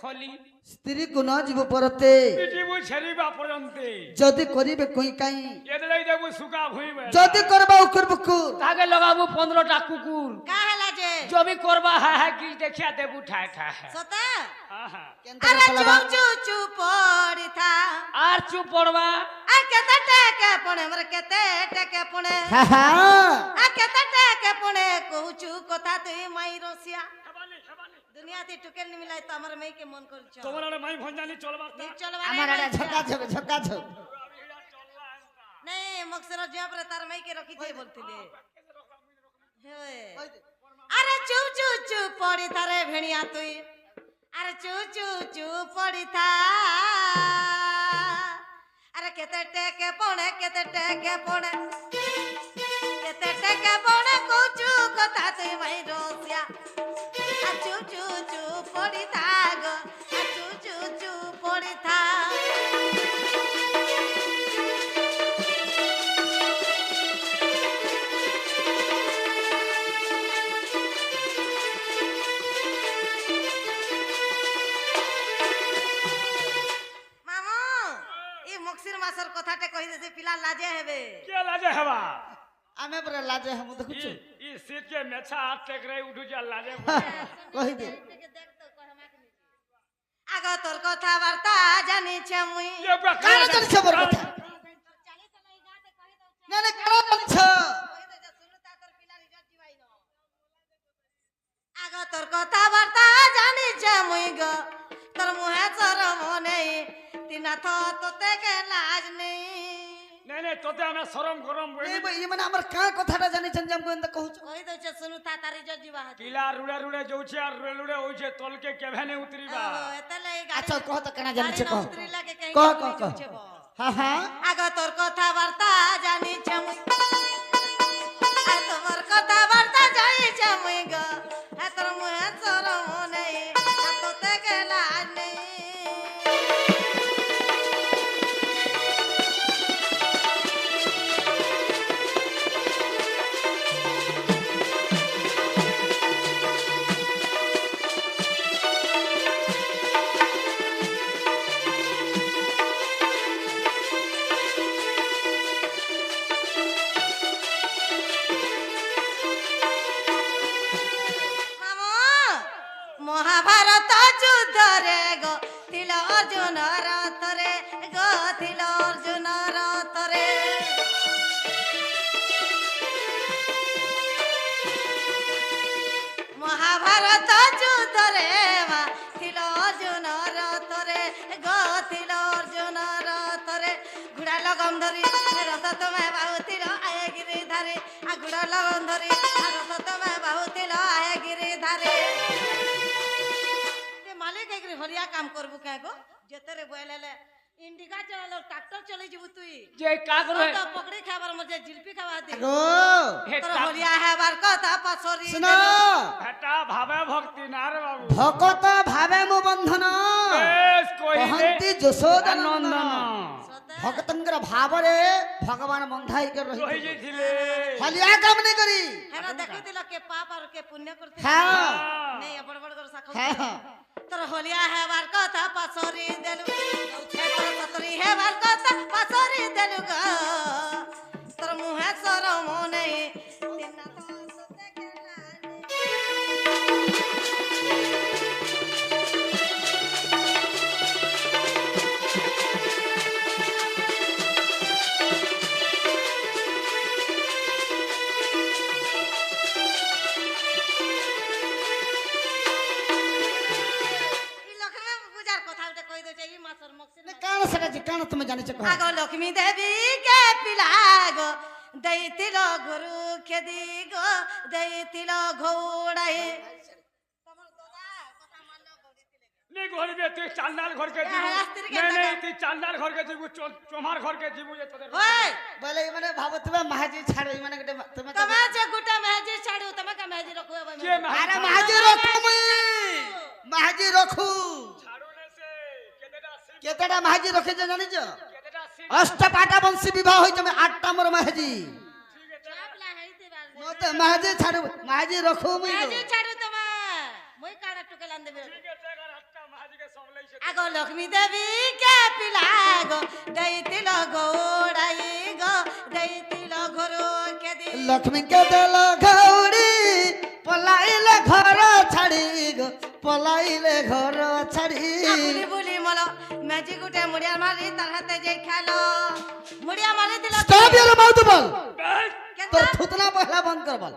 খলি স্ত্রী কোন জীব পরতে পিটিবু ছেড়িবা পর্যন্তে যদি করিবে কই কাই এদলাই দেবু সুকা ভুইবে যদি করবা উকুর বুকুর তাকে লগাবু 15টা কুকুর का हला जे জমি করবা হ্যাঁ হ্যাঁ কি দেখিয়া দেবু ঠায় ঠায় सता হ্যাঁ কেনতে अरे কলাবা चू चू चू पड़ी था আর চুপ পড়বা आ केते टेके पुणे मर केते टेके पुणे হ্যাঁ হ্যাঁ आ केते टेके पुणे कहूचू कथा तुई माई रसिया दुनिया ती टुकेल नि मिलाई तो हमर मई के मन करछ তোমার আরে মাই ভঞ্জানি চলবা नी चलवा আমার আড়া ঝকা ঝক नहीं मक्सर जिया पर तार मई के रखी थी बोलतिले हे अरे चू चू चू पड़ी थारे भेणिया तुई अरे चू चू चू पड़ी था अरे केते टेके पुणे कहूचू कथा तुई माई रसिया आ चू चू चू पड़ी था गो आ चू चू चू पड़ी था मामू ई मक्सिर मासर कथाटे कहि देसे पिला लाजे हेबे কে লাজে হবা আমি পরে লাজে হামু দেখুଛୁ ই সিট के मेछा हाथ टेक रही उठू जा लाजे কই দে आग तोर कथा वार्ता जानी छे मुई ये बा কার জানিছ বড় কথা না না কার জানিছ आग तोर कथा वार्ता जानी छे मुई गो तोर मुहे शरम नहीं तिना तोते के लाज नहीं नहीं नहीं तोते हमें शरम गरम এই ভাই মানে আমার কা কথাটা জানিছেন যে আমি কোন কহুছ कहि दउ छे सुनु ता तारी जो जीवा हाथ किला रुड़े रुड़े जोछे और रुड़े रुड़े होइछे तल के केभे ने उतरीबा एतले আচ্ছা কহ তো কেনা জানিছ गाड़ी কহ न उतरी लागे कहीं कह, गाड़ी कह। जोछे बो হ্যাঁ হ্যাঁ आग तोर कथा वार्ता जानी छे मुई आ तोर कथा वार्ता जानी छे मुई गो आ तोर मुहे शरम नहीं आ तोते के लाज नहीं महाभारत युद्ध रे गो थिल अर्जुन रथ रे गो थिल अर्जुन रथ रे महाभारत युद्ध रे मा थिल अर्जुन रथ रे गो थिल अर्जुन रथ रे घुड़ा लगम धरी रथ तुम्हें बाहुथिल आए गिरिधारी आ घुड़ा लगम धरी रथ तुम्हें बाहुथिल आए गिरिधारी मालिक एकरी हरिया काम करबु काय गो जेतरे बोलेले इंडिका चलालो ट्रैक्टर चले जबु तुई जे का करो तो पकड़ी खाबर मजे जिलपी खावा दे গো तोर हरिया है बार कथा पासोरी শুনো बेटा भावे भक्ति नारे बाबू ভকত ভাবে মো বন্ধন বেশ কইলে কহন্তি যশোদা নন্দন ভক্তঙ্কর ভাবরে ভগবান বন্ধাই কে রহি রহি যাইছিলে হলিয়া কাম নাই করি हेरा देखि दिल के पाप और के पुण्य करते হ্যাঁ नहीं बड़ बड़ कर साखो হ্যাঁ तोर हलिया है बार कथा पासोरी देलु तोर सतरी है बार कथा पासोरी देलु गो तोर मुहे शरम नहीं तिना तो सते के लाने কাণ সেটা যে কাণ তুমি জানিছ কহ आगो लक्ष्मी देवी के पिला गो दैतिल गुरु खेदी गो दैतिल घोड़ाई नहीं घोड़ी बे तू चांदाल घर के जीवू रास्ते के नहीं नहीं तू चांदाल घर के जीवू चोमार घर के जीवू जे तोरे ओए বলে মানে ভাবতবে মাহাজি ছাড়ো মানে তুমি तमे जे गुटा मेहजी छाड़ू तमे का मेहजी रखो के আরে মাহাজি রখু মুই মাহাজি রখু ছাড়ো না সে কেতেটা শিব কেতেটা মাহাজি রখে যে জানিছ কেতেটা শিব অষ্টপাটা বংশী বিবাহ হইছে আমি 8টা মোর মাহাজি ठीक है चापला हेती बार মতে মাহাজি ছাড়ু মাহাজি রখু মুই मेहजी छाड़ू तमे मोई काड़ा टुके लान देबे ठीक है तेरा हत्ता महाजी के আগো লক্ষ্মী দেবী কে পিলা গো দেইতিল গৌড়াই গো দেইতিল ঘরো কে দি লক্ষ্মী কে দেল ঘৌড়ি পলাইলে ঘর ছাড়ি গো পলাইলে ঘর ছাড়ি বুলি বুলি মল ম্যাজিক উঠে মুড়িয়া মারি তার হাতে যে খেলো মুড়িয়া মারি দিল স্টপ ইওর মাউথ বল বেশ কেনতা তোর থুতনা পহলা বন্ধ কর বল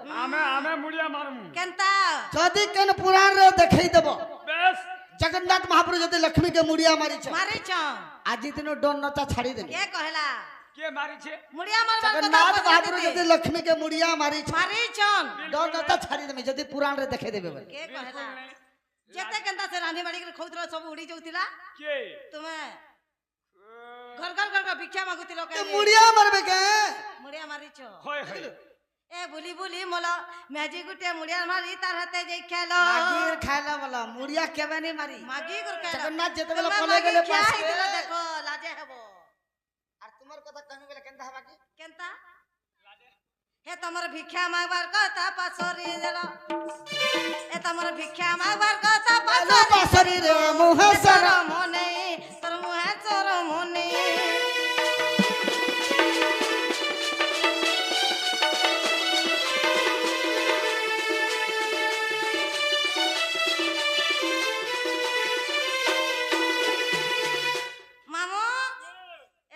আমি মুড়িয়া মারমু কেনতা যদি কেন পুরাণ রে দেখাই দেব বেশ জগন্নাথ মহাপ্রভু যদি লক্ষ্মী কে মুড়িয়া মারিছ মারিছ আজি দিন ডন নচা ছাড়ি দেবে কে কহলা কে মারিছে মুড়িয়া মারবার কথা জগন্নাথ মহাপ্রভু যদি লক্ষ্মী কে মুড়িয়া মারিছ মারিছন ডন নচা ছাড়ি দেবে যদি পুরাণ রে দেখাই দেবে বলে কে কহলা যেতে কেনতা সে রান্ধি বাড়ি করে খৌতরা সব উড়ি যাউতিলা কে তুমি ঘর ঘর ঘর ঘর ভিক্ষা মাগুতিল কে মুড়িয়া মারবে কে মুড়িয়া মারিছ হয় হয় এ বুলি বুলি মল ম্যাজিক উঠে মুড়িয়া মারি তার হাতে যে খেলো মাগির খাইলা বলা মুড়িয়া কেবে নি মারি মাগি করে খেলো জগন্নাথ যেতেবেলে তোমার পলে গেলে মাগি কিয়া পাশে হইতিল দেখো লাজে হব আর তোমার কথা কমি বলে কেনতা হবা কি কেনতা হে তোমার ভিক্ষা মাগবার কথা পাছরি দেল এ তোমার ভিক্ষা মাগবার কথা আলো পাছরি পাশরি রে মুহ তোর সারা মনে তোর মুহে চোর মনে মামু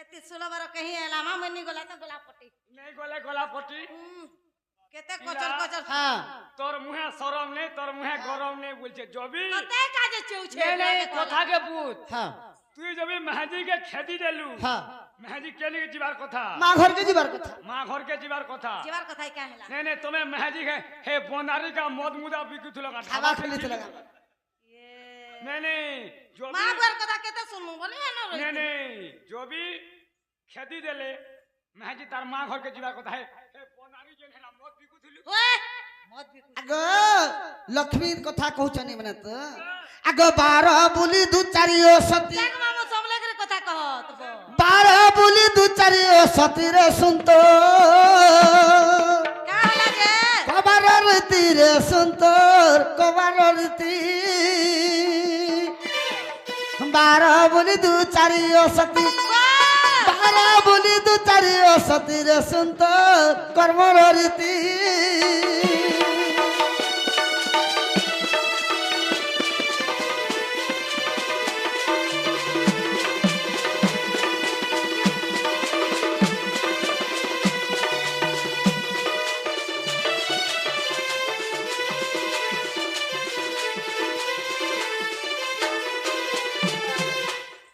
এতি সুলবার কহি এলা মামনি গলা তো গলা পটি নেই গলে গলা পটি কেতে কচর কচর হ্যাঁ তোর মুহে শরম নেই তোর মুহে গরম নেই বলছে জবি কতে কাজে চৌছে নেই নেই কথাকে বুঝ হ্যাঁ তুই জবি মেহাজিকে খেদি দেলু হ্যাঁ মেহাজি কেলি যাবার কথা মা ঘরকে যাবার কথা মা ঘরকে যাবার কথা জীবার কথাই কা হেলা নেই নেই তুমি মেহাজি হে বনারি কা মদ মুদা বিকুছিল খাবা খেলিছিল নেই নেই জবি মা বার কথা কেতে শুনমু বলে হেন রই নেই নেই জবি খেদি দেলে মেহাজি তার মা ঘরকে যাবার কথা হে বনারি যে হেলা মদ বিকুছিল ওই মদ বিকু আগ লক্ষ্মীর কথা কହୁছনি মানে তো আগ 12 বুলি দু চারি ও সতী দেখ মামু সবলে করে কথা কহ তব 12 বুলি দু চারি ও সতী রে শুনত কা হলা যে কবার রীতি রে সুন্তর কবার রীতি 12 বুলি দু চারি ও সতী 12 বুলি দু চারি ও সতী রে সুন্তর কর্মর রীতি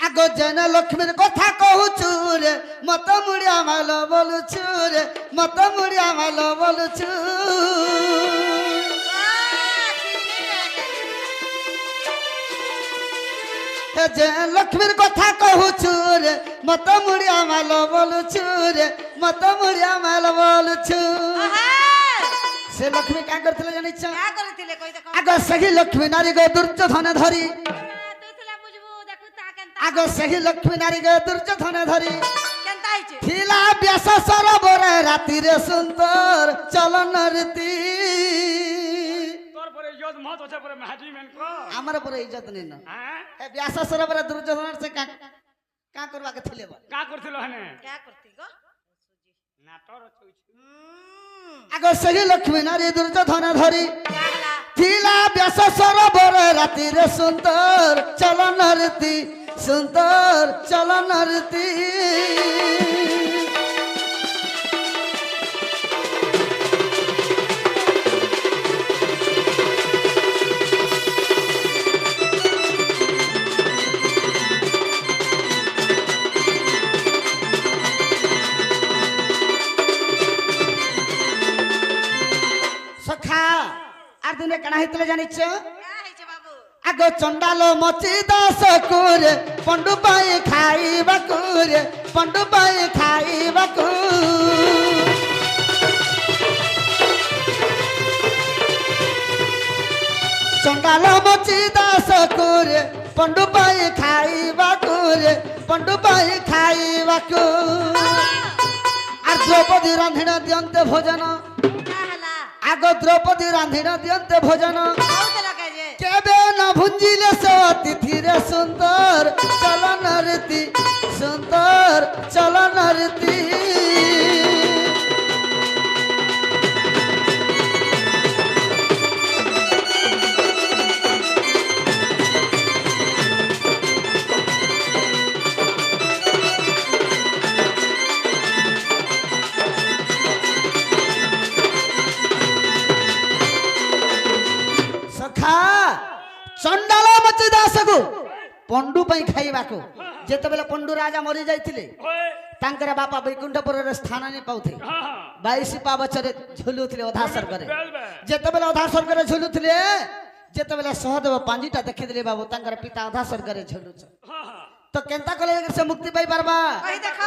আগ যেন লক্ষ্মীর কথা কহুছু রে মত মুড়িয়া মাল বলুছু রে মত মুড়িয়া মাল বলুছু হে যে লক্ষ্মীর কথা কহুছু রে মত মুড়িয়া মাল বলুছু রে মত মুড়িয়া মাল বলুছু সে লক্ষ্মী কা করছিল জানিছ কা করিতিলে কই দেখো আগ সেই লক্ষ্মী নারী গো দুর্যোধনে ধরি তুই থলা বুঝবু দেখু তা কেনতা আগ সেই লক্ষ্মী নারী গো দুর্যোধনে ধরি কেনতা আইছে থিলা ব্যাস সরোবরে রাতিরে সুন্দর চলন রীতি তোর পরে ইজ্জত মত আছে পরে মেহাজি মেন কো আমার পরে ইজ্জত নেই না হ্যাঁ এ ব্যাস সরোবরে দুর্যোধনের সে কা করবা কে থিলে বল কা করছিল হেনে কা করতি গো নাটর চইছে আগ সেই লক্ষ্মী নারী দুর্যোধনে ধরি কা হলা থিলা ব্যাস সরোবরে রাতিরে সুন্দর চলন রীতি সুন্দর চলন রীতি সখা আর দিনে কেনা হইতলে জানিছ কা হইছে বাবু আগ চন্ডাল মচি দাস কুরে পন্ডু পাই খাইବାକୁ রে পন্ডু পাই খাইବାକୁ চন্ডাল মচি দাস কুরে পন্ডু পাই খাইବାକୁ রে পন্ডু পাই খাইବାକୁ আর দ্রৌপদী রান্ধিনা দিয়ন্তে ভোজন কা হলা আগ দ্রৌপদী রাঁধিন দিয়ন্তে ভোজন কହୁଥିଲା କେ ଯେ কেবে না ভুঞ্জিলে সে অতিথিরে সুন্দর চলন রীতি সুন্দর চলন রীতি ସଖା ଚଣ୍ଡାଳ ମଚି ଦାସକୁ ପଣ୍ଡୁ ପାଇଁ ଖାଇବାକୁ ଯେତେବେଳେ ପଣ୍ଡୁ ରାଜା ମରି ଯାଇଥିଲେ होय ତାଙ୍କର ବାପା ବୈକୁଣ୍ଠପୁରରେ ସ୍ଥାନ ନେଇ ପାଉଥିଲେ हां हां 22 ପାବଛରେ ଝୁଲୁଥିଲେ ଅଧା ସ୍ୱର୍ଗରେ बेल बे ଯେତେବେଳେ ଅଧା ସ୍ୱର୍ଗରେ ଝୁଲୁଥିଲେ ଯେତେବେଳେ ସହଦେବ ପାଞ୍ଜିଟା ଦେଖିଥିଲେ ବାବୁ ତାଙ୍କର ପିତା ଅଧା ସ୍ୱର୍ଗରେ ଝୁଲୁଛ हां हां ତ କେନ୍ତା କଲେ ସେ ମୁକ୍ତି ପାଇ ପାରବା କହି ଦେଖ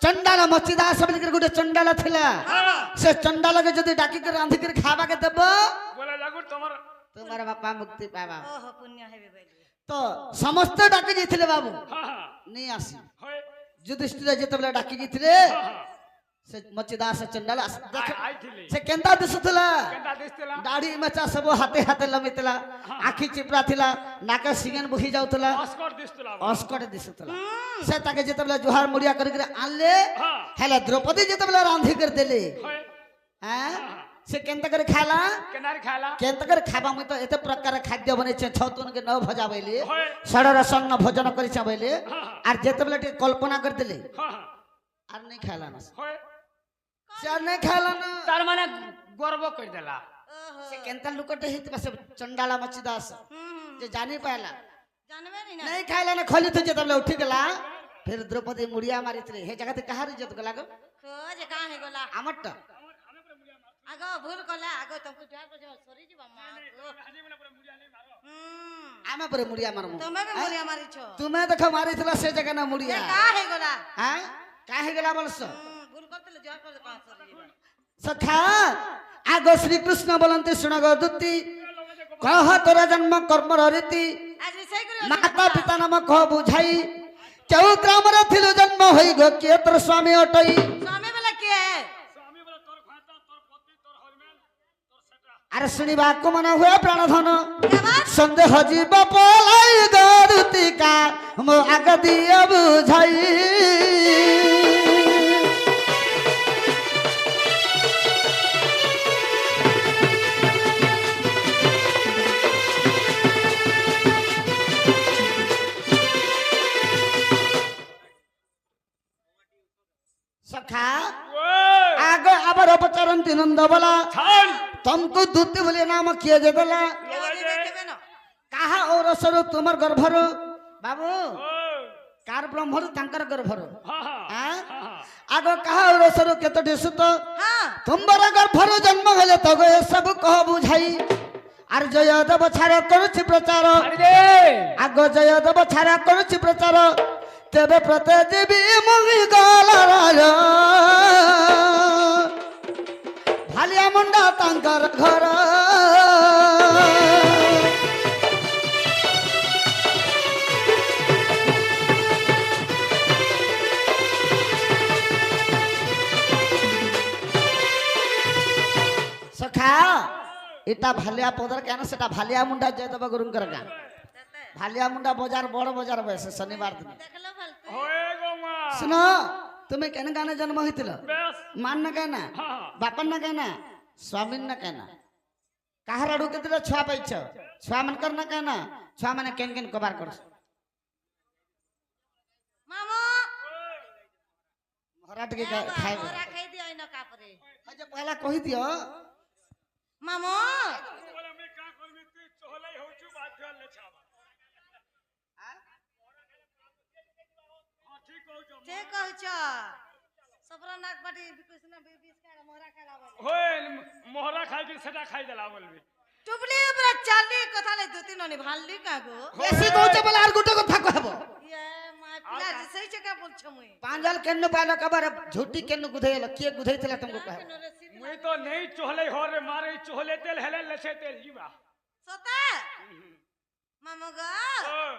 ଚଣ୍ଡାଳ ମଚି ଦାସ ବୋଲିକରି ଗୋଟେ ଚଣ୍ଡାଳ ଥିଲା ସେ ଚଣ୍ଡାଳକେ ଯଦି ଡାକିକି ରାନ୍ଧିକିରି ଖାଇବାକେ ଦେବ बोला लागू तमर ତୁମର ବାପା ମୁକ୍ତି ପାଇବା ଓହୋ ପୁଣ୍ୟ ହେବେ ବୋଇଲେ ତ ସମସ୍ତେ ଡାକି ଯାଇଥିଲେ ବାବୁ हां हां ନେଇ ଆସି होय ଯୁଧିଷ୍ଠିର ଯେତେବେଳେ ଡାକି ଯାଇଥିଲେ हां हां ସେ ମଚି ଦାସ ଚଣ୍ଡାଳ आई थिली ସେ କେନ୍ତା ଦିଶୁଥିଲା केंदा दिसतेला ଦାଢି ମେଚା ସବୁ ହାତେ ହାତେ ଲମିଥିଲା ଆଖି ଚିପରା ଥିଲା ନାକ ସିଙ୍ଗନ ବୁହି ଯାଉଥିଲା अस्कट दिसतेला ଅସ୍କଟ ଦିଶୁଥିଲା ସେ ତାକେ ଯେତେବେଳେ ଜୁହାର ମୁଡିଆ କରିକି ଆଣିଲେ हां ହେଲେ ଦ୍ରୌପଦୀ ଯେତେବେଳେ ରାନ୍ଧି କରି ଦେଲେ होय ଆଁ ସେ କେନ୍ତା କରି ଖାଇଲା केनारी खाला କେନ୍ତା କରି ଖାଇବା ମୁଇଁ ତ ଏତେ ପ୍ରକାର ଖାଦ୍ୟ ବନେଇଛେ ଛତୁନକେ ନ ଭଜା ବଇଲେ होय ଷଡ଼ର ସନ୍ନ ଭୋଜନ କରିଛେ ବଇଲେ हां আর যেତେବେଳେ ଟିକେ କଳ୍ପନା କରିଦେଲେ हां हां আর নেই খাইলা না होय সে আর নেই খাইলা না तार माने गर्व कर देला ଓହୋ ସେ କେନ୍ତା ଲୋକଟେ ହେଇଥିବା ସେ ଚଣ୍ଡାଳ ମଚି ଦାସ ଯେ ଜାନି ପାଇଲା ଜାଣିବେ ନି ନା नहीं खाइला ना खोली तो जेतबले उठी गला फिर द्रौपदी मुड़िया मारितले हे जगह कहार इज्जत गला गो ଖୋଜ କାଁ ହେଇଗଲା ଆମट ଆଗ ଭୁଲ କଲା ଆଗ ତମକୁ ଯାହା କରିବ ସରି ଯିବ ମା आमे पर मुड़िया मारमु ତମେ ବି ମୁରିଆ ମାରିଛ तुम्हें देखो मारितला से जगह ना मुड़िया କାଁ ହେଇଗଲା हां काहे गला बोलस ଭୁଲ କରିଥିଲେ ଯାହା କରିଲେ କାଁ ସରି ଯିବ सखा आगो श्री कृष्ण बोलंते सुनगो दुती कह तोरा जन्म कर्म रीति ଆଜି ସେଇ କରି माता पिता नाम कह बुझाई केउ ग्राम रे थिलु जन्म होई गो के तोर स्वामी अटई ସ୍ୱାମୀ ବେଲା କିଏ स्वामी बोले तोर खाता तोर पति तोर हरमेल तोर सेटा अरे सुनिबा को मन हुए प्राणधन क्या बात संदेह जीव पलाई गरुतिका मो आग दिया बुझाई सखा ओए आग आबर उपचरंती नंद बोला छान तुमको दूती बोले नाम किए जे देला କେଉଁଠି ଦେଖିବେ ନା काहा और सरो तुमर गर्भर बाबू ओए कार ब्रह्मर तांकर गर्भर हां हां हां हां आगो काहा और सरो केतोटी सुत ହଁ तुम्बर गर्भर जन्म हेले तो गए सब कह बुझाई आर जयदेव छारा करुछि प्रचार अरे दे आगो जयदेव छारा करुछि प्रचार तेबे प्रते जीवी मुगी गलार भालिया मुंडा तांकर घर सखा इटा भालिया पदर केन सेटा भालिया मुंडा जयदेव गुरुंकर गान भालिया मुंडा बाजार बड़ बाजार बस शनिवार दिन ଦେଖିଲ ଫାଲତୁ होए गोमा सुनो तुम्हें केन गाने जन्म होइतिल बेस मान न कहना हां हां बापन न कहना स्वामी न कहना काहर अडु केतिले छुआ पाइछ छुआ मन कर न कहना छुआ माने केन केन कबार कर ମାମୁ हराट के खाए ମୋରା ଖାଇ ଦିଅ ଇନ କାପରେ अच्छा पहला कहि दियो ମାମୁ बोले मैं का करबी तू चहलै होचु बाध्य ले छाबा हां ठीक कहू छ ସେ କହୁଛ ସବର ନାକ ପାଟି ବିକୃଷ୍ଣ ବିବିସ କାଳ ମୋରା ଖାଇଲା ବୋଲେ होए मोहरा खाइ के सेटा खाइ देला बोलबी ଟୁପଲି ଉପରେ ଚାଲି କଥା ଲେ ଦୁତି ନନି ଭାଲଲି କାଗो बेसी कहछ बोले आर गुटे कथा कहबो ये माय पिला जे सही जगह बोलछ मुई पांजल केन पाइल कबार झूठी केन गुधेल के गुधेइतला तुमको कहबो मुई तो नहीं चहलै हो रे मारे चहले तेल हेले लेछे तेल जीवा सता मामू गा ओए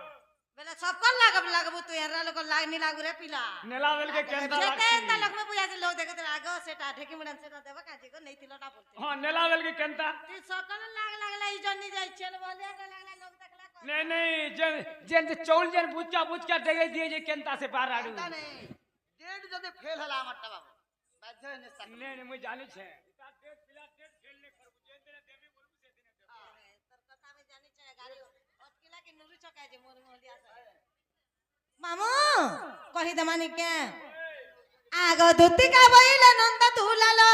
बेला सबको लागबू तू एरा लोग लागनी लागू रे पिला नेला बेल के केंता जेते लागती एंता लक्ष्मी पूजा से लोग देखत आगो सेटा ढेकी मुड़न सेटा देबा काजी को नहीं थिलोटा बोलते हां नेला बेल के केंता ती सकल लागला ई जन्नी जाय छन बोले लागला लोग देखला नहीं जेन चौल जेन बुच्चा के देगे दिए जे केंता से बाहर आडू नहीं डेट जदि फेल हला मट्टा बाबू बाध्य ने सब नहीं मुझे जानी छे इता डेट पिला डेट खेल ने करबू जे दिन देवी बोलबू से दिन देबू तर कथा में जानी छे गाड़ी अटकिला के नुरु चकाय जे मोर मोलिया से मामू कहि दमानी के आगो धुती का बइले नंद तुलालो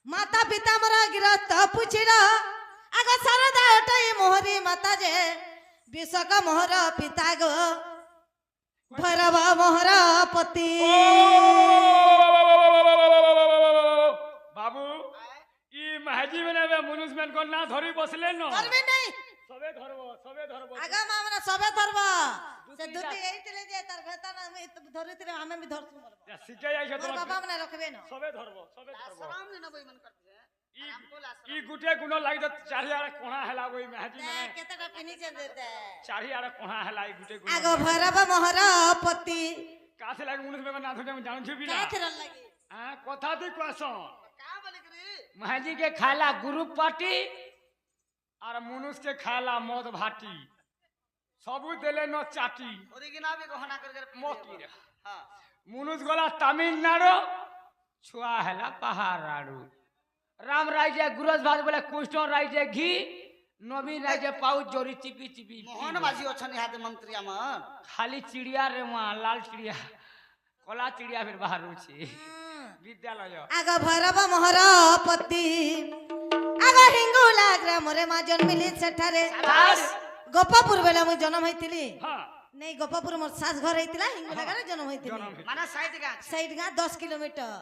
माता पिता मोर गिरत पुछिरो आगो सरदा हटई मोहरी माता जे विश्वक मोहर पिता गो भैरव मोहर पति बाबू ई महजी में मनुष्य में को ना धरी बसले न करबे नहीं सबे धरबो आगा मामना सबे धरबा से दुती एइतले जे तार भेता ना हम धरतिले हमें भी धरसु मरबा या सिके जाय छ तोर बाबा मने रखबे न सबे धरबो आराम ने न बई मन करते हैं ई गुटे गुनो लागि त चारियारे कोणा हला ओई महजी में केतेटा पिनी जे देते चारियारे कोणा हला ई गुटे गुनो आगो भैरव मोहर पति का से लागि मनुष्य में ना धरे में जान छु बिना क्या थिरल लगी हां कथा दी क्वेश्चन का बोले करी महजी के खाला गुरु पार्टी और मनुष्य के खाला मौत भाटी सबू देले न चाटी ओरिजिनल भी गहना करके मोकी रे हां मनुष्य गला तमिलनाडु छुआ हला पहाड़ाड़ू राम राज्य गुरज भात बोले कुष्ठ राज्य घी नवीन राज्य पाउच जोरी चिपी चिपी मोहन बाजी अछन हाते मंत्री हमर खाली चिड़िया रे वहाँ लाल चिड़िया कला चिड़िया फिर बाहर रुचि विद्यालय आगो भैरव मोहर पति आगो हिंगुला ग्राम रे मा जन्मिली सेठारे गोपापुर बेला मु जन्म होइतिली हाँ नहीं गोपापुर मोर सास घर होइतिला हिंगुला गारे जन्म होइतिली माने साइड का साइड गा 10 किलोमीटर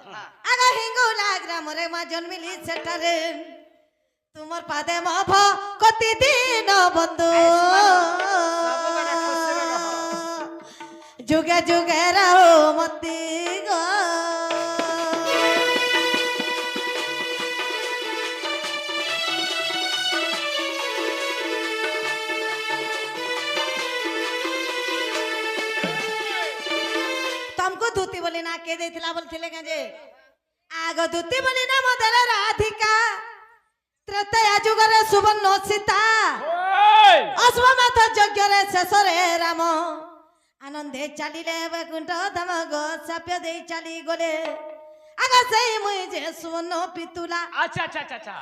आगो हिंगुला ग्राम रे मा जन्मिली सेठारे तुमर पादे मा भ कति दिन बंधु जुगे जुगे रहो मती गो तुमको धूती बोली ना के देथिला बोलथिले जे आगो धूती बोली ना मदल राधिका त्रतया जुगरे सुवर्ण सीता अश्वमेध यज्ञ रे शेष रे राम आनंदे चलिले वैकुंठ धाम गो साप्य दे चली गले आगा सही मुई जे सुवर्ण पितुला अच्छा अच्छा अच्छा अच्छा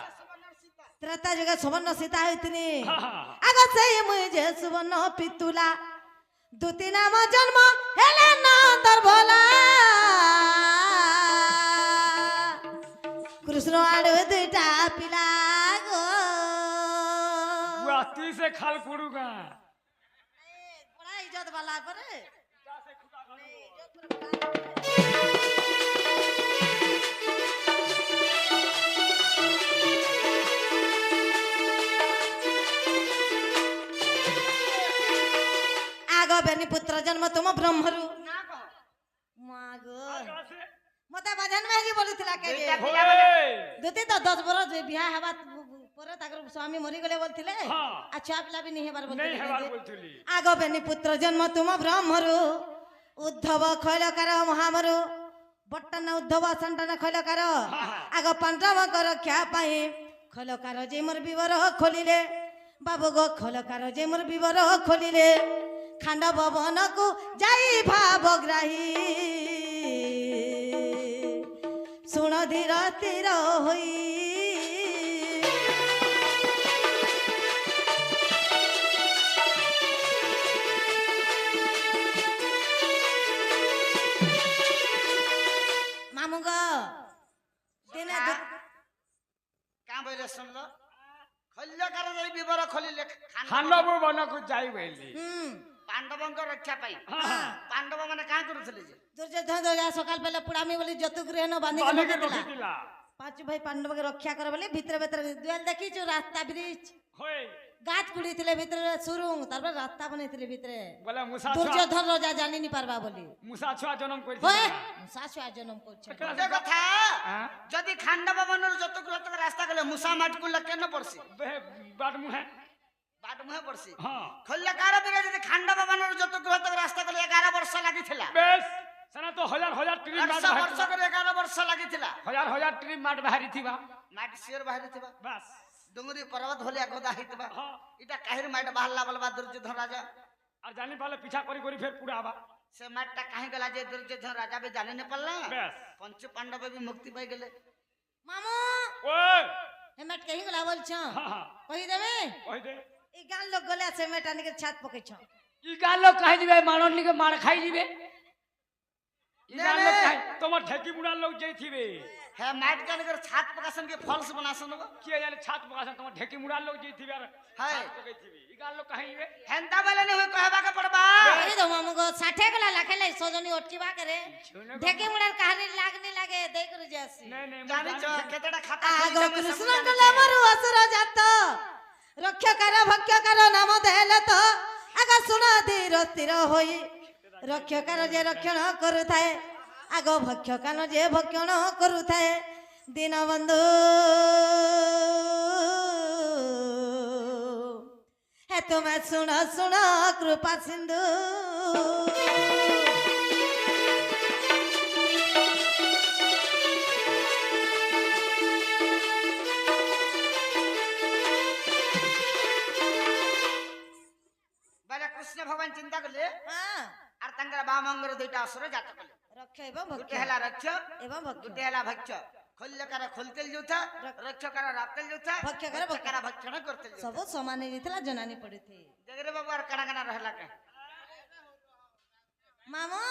त्रता जुगे सुवर्ण सीता होइतनी हाँ। आगा सही मुई जे सुवर्ण पितुला दुती नाम जन्म हेले नंदर भोला कृष्ण आडो दुटा पिला गो बुआती से खाल कुड़ूगा बड़ा इज्जत वाला करे आगो बेनी पुत्र जन्म तुम ब्रह्मरु ना कहो मागो मते भजन में ही बोलुथिला के जे होए दुती तो 10 बरस बियाह हेबा परे ताकर स्वामी मरि गले बोलथिले हाँ। अच्छा पिला भी नहीं हेबार नहीं हेबार बोलथिले बोलथुली आगो बेनी पुत्र जन्म तुम ब्रह्मरु उद्धव खैलकार महामरु बट्टन उद्धव संतन खैलकार आगो पांडव कर रक्षा पाई खैलकार जे मोर विवर खोलिले बाबू गो खैलकार जे मोर विवर खोलिले खांड भवन को जाई भावग्राही सुन धीर तीर होई मामू गो दिने का बोले सुन लो खल्य कर जाई विवर खोलिले खांडव बनकु जाई बैली पांडवंक रक्षा पाई हाँ। पांडव माने का करूथले जे दुर्योधन दया सकाल पहले पुड़ामी बोली जतु गृह न बांधी बांधी के के रखिला रखिला पांच भाई पांडव के रक्षा कर बोले भीतर भीतर दुआल देखी जो रास्ता ब्रिज होए गाछ पुड़ी थिले भीतर सुरुंग तारपर रास्ता बने थिले भीतर बोले मुसा दुर्योधन राजा जानी नहीं पारबा बोली मुसा छुआ जन्म कर होए सासु जन्म करछ जे कथा जदि खांडव बनर जतक रतक रास्ता गले मुसा माट कुल केन पड़सी बाट मुहे বাট মুহে পড়ছি হ্যাঁ খল্লা কার দিকে যদি খান্ডা বাবানোর যত গ্রহ তক রাস্তা করে 11 বর্ষ লাগিছিল বেশ সেনা তো হাজার হাজার ট্রিপ মাঠ 800 বর্ষ করে 11 বর্ষ লাগিছিল হাজার হাজার ট্রিপ মাঠ বাহারি থিবা মাটি সিওর বাহির থিবা বাস ডুঙ্গরি পর্বত হলিয়া গদা হইতবা হ্যাঁ এটা কাহির মাটি বাহারলা বলবা দুর্যোধন রাজা আর জানি পালে পিছা করি করি ফের পুরা আবা সে মাটিটা কাহি গলা যে দুর্যোধন রাজা বে জানি না পারলা বেশ পঞ্চ পাণ্ডব বি মুক্তি পাই গেলে মামু ওই হেমেট কেহি গলা বলছ হ্যাঁ হ্যাঁ কই দেবে ওই দে এই গান লোক গলে আছে মেটা নিকে ছাত পকেছ ই গাল লোক কাহি দিবে মানন নিকে মার খাই দিবে ই গাল লোক কাহি তোমার ঠেকি মুড়ার লোক যেই থিবে হ্যাঁ মাটি কানে করে ছাদ পকাসন के फॉल्स बनासन गो কি জানে ছাত পকাছেন তোমার ঠেকি মুড়ার লোক যেই থিবে আর হায়। ছাদ পকাই থিবে ই গাল লোক কাহি দিবে হেন্তা বেলে ने होय कहबा के पड़बा এই দো মামু গো 60 গলা লাখেলে সজনী অটকিবা করে ঢেকে মুড়ার কাহারি লাগনি লাগে দেই করে যাসি नहीं नहीं জানি ছ কেতেটা খাতা আগ কৃষ্ণ কলে মরু অসুর জাত রক্ষকার ভক্ষকার নাম দেলে তো আগ শুণ ধীর স্থির হই রক্ষকার যে রক্ষণ করুথায় আগ ভক্ষকান যে ভক্ষণ করুথায় দীনবন্ধু হে তুমি শুণ শুণ কৃপা সিন্ধু বেলে কৃষ্ণ ভগবান চিন্তা করলে হ্যাঁ আর তাঙ্গরা বামঙ্গর দুইটা অসুর জাত কলে রক্ষ এবং গুটে ভক্ষ হেলা রক্ষ এবং ভক্ষ গুটে হেলা ভক্ষ খল্লকার খলতেল যুথা রক্ষকার রাতেল যুথা ভক্ষকার রক্ষকার ভক্ষণ করতেল যুথা ସବୁ ସମାନ ହେଇଥିଲା ଜଣାନି ପଡିଥି ଜଗରେ ବାବୁ আর কানা কানা রহলা কে ମାମୁ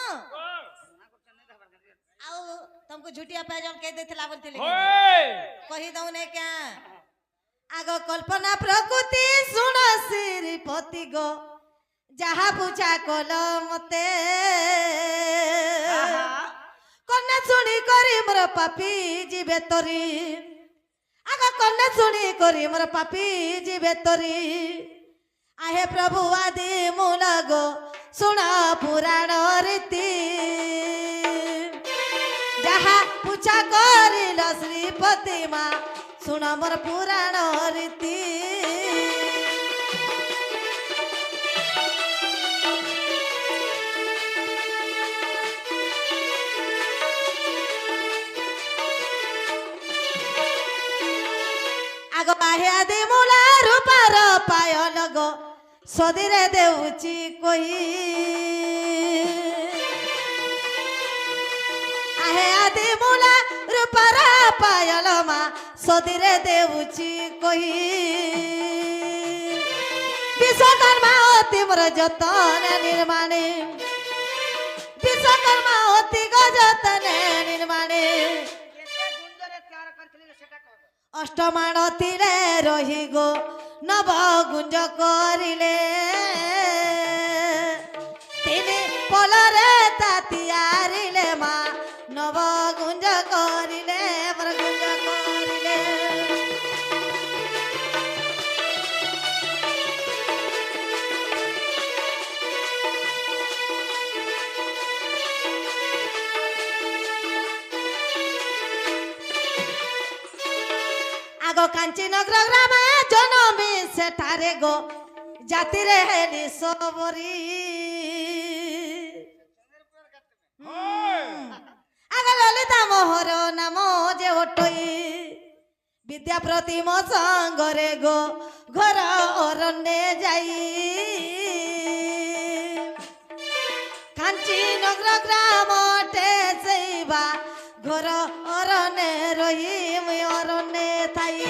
ଆଉ ତମକୁ ଝୁଟିଆ ପାଇଜନ କେ ଦେଇଥିଲା ବୋଲଥିଲେ ओए କହି ଦଉନେ କ୍ୟା ଆଗ କଳ୍ପନା ପ୍ରକୃତି ଶୁଣ ଶ୍ରୀପତି ଗୋ ଯାହା ପୂଜା କଲ ମତେ କନ୍ୟା ଶୁଣି କରି ମୋର ପାପି ଯିବେ ତରି ଆଗ କନ୍ୟା ଶୁଣି କରି ମୋର ପାପି ଯିବେ ତରି आहे प्रभु आदि मूल गो सुना पुराण रीति जहा पूछा करिल श्रीपति मा सुन मोर पुराण रीति आग आहे आदि मूला रूपार पायल गो सदीरे देउची कोई आहे आदि मूला रूपारा पायल मा सदीरे देउची कोई विश्वकर्मा अति मोर जतन निर्माणे विश्वकर्मा अति गजतन निर्माणे अष्टमाण तीरे रही गो नव गुंज करिले तीन पलरे तातियारिले मा नव गुंज करिले मोर गुंज करिले आगो कांची नगर ग्रामे जनमी सेठारे गो जाति रे हेली सबरी आगो ललिता मोहर नाम जे ओटई विद्या प्रतिम संगरे गो घर अरण्ये जाई कांची नगर ग्राम टे सेवा घर अरण्ये रही मुई अरण्ये थाई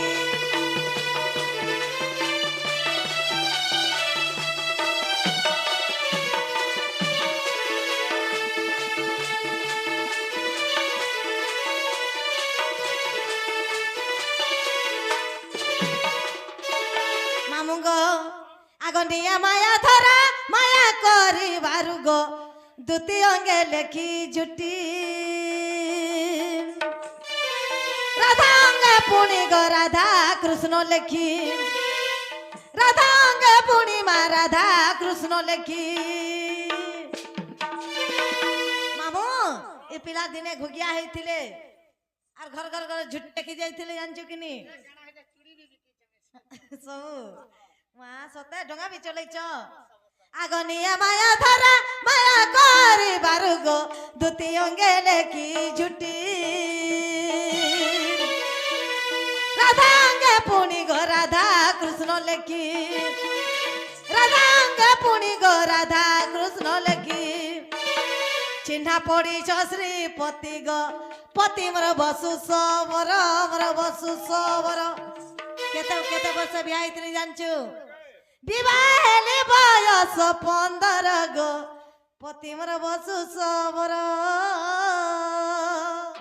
मामू गो आगनिया माया धरा माया करी बारु गो द्वितीय अंगे लेखी जुटी राधा अंगे पुणी गो राधा कृष्ण लेखी राधा अंगे पुणी मा राधा कृष्ण लेखी मामू ए पिला दिने घुगिया हेतिले आर घर घर घर झुट टेकी जाइतिले जानछु कि नी सब মা সতে ডঙ্গা বি চলাইছ আগনিয়া মায়া ধরা মায়া করি বারুগো দুতি অঙ্গে লেখি ঝুটি রাধাঙ্গে পুনি গো রাধা কৃষ্ণ লেখি রাধাঙ্গে পুনি গো রাধা কৃষ্ণ লেখি চিহ্না পড়িছ শ্রীপতি গো পতি মোর বসু সবর মোর বসু সবর কেতে কেতে বর্ষ বিয়া হইতলি জানছু বিবাহ হেলে বয়স 15 গো পতি মোর বসু সবর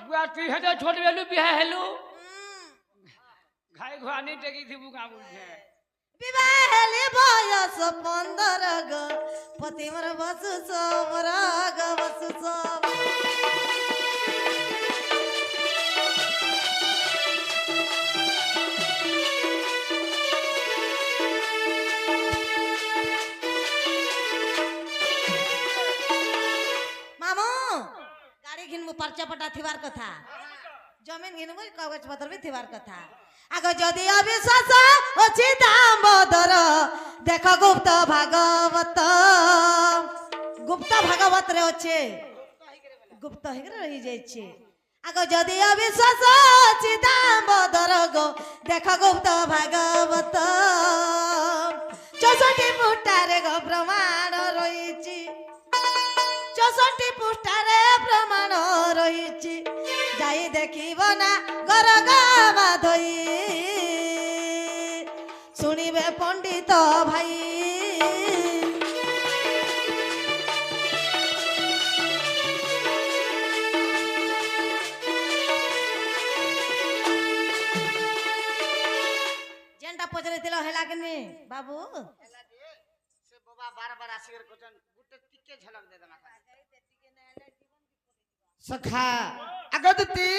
बुआ तू हेतो छोट बेलू बिहा हेलू घाई घुआनी टेकी थी बुका बुझे বিবাহ হেলে বয়স 15 গো পতি মোর বসু সবর গো বসু সবর पर्चा पटा थिवार कथा जमीन घिनबो कागज पत्र भी थिवार कथा आगो जदि अविश्वास अछि दामोदर देख गुप्त भागवत रे अछि गुप्त हेगर रही जाय छी आगो जदि अविश्वास अछि दामोदर गो देख गुप्त भागवत 64 फुटारे गो प्रमाण रहिछि 64 पृष्ठारे प्रमाण रही जाई देखिब ना घर गामा धोई शुणिबे पंडित भाई जेनटा पचरे दिलो हेला कि नहीं बाबू से बाबा बार-बार आसिगर कोचन गुटे टिके झलक दे देना सखा अगदती